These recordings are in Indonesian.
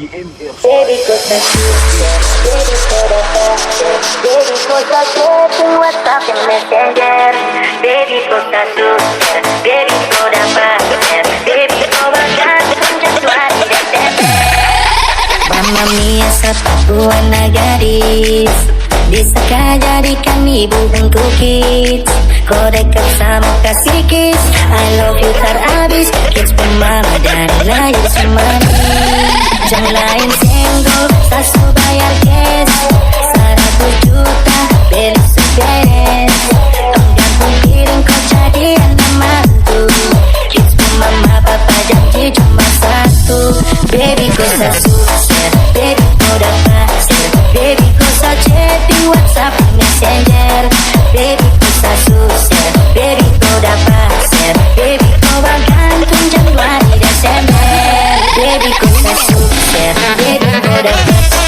Baby, cosa sucede? Baby, cosa pasa? Baby, cosa c'è in WhatsApp e Messenger? Baby, cosa sucede? Baby, cosa pasa? Baby, coba gantung Januari Desember. Mamma mia, sepatuan gadis, bisakah jadikan ibu untuk kids? Kau dekat sama kasih kiss, I love you terhabis. Kids pun mama dan lahir semanis. Jangan lain senggol, sasu bayar cash 100 juta, beres beres. Enggan pun piring kau jadi anak mantu. Kids pun mama papa janji cuma satu. Baby kau sukses, baby kau dah pasti. Baby kau chat di WhatsApp Messenger. Baby kau sukses, baby kau dah pasti. Baby kau gantung Januari Desember. Baby kau sukses, baby kau dah pasti.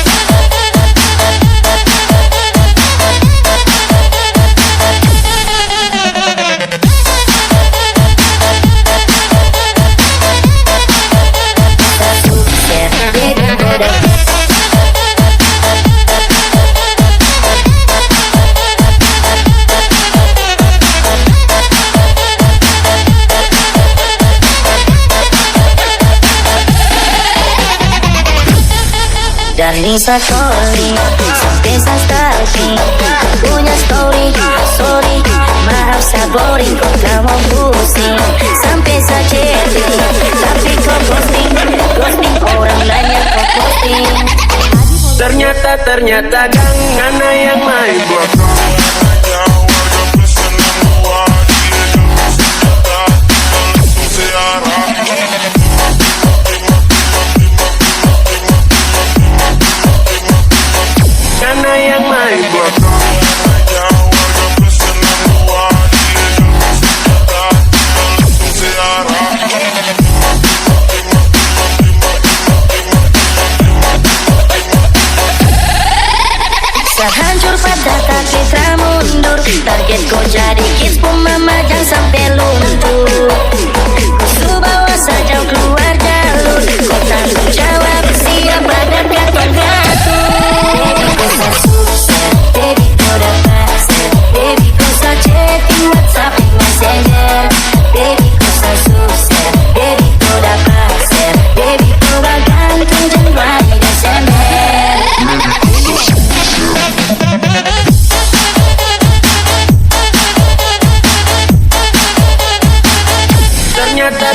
Dari calling sampai stalking, punya story, sorry, maaf saya boring, kau tak mau pusing. Sampai saya chatting, tapi kau ghosting orang lain yang kau posting. Ternyata gang ana yang main belakang. Ana yang main belakang. Sehancur pada kaki tak mundur. Target kau jadi kiss pun mama jangan sampai luntur. Kau bawa saja keluar jalur. Kau tanggung jawab siapa dan gatot gatur. Kau sukses, baby kau dah pasti. Baby kau chatting WhatsApp Messenger. Baby kau sukses, baby kau dah pasti. Baby kau gantung Januari Desember. Ternyata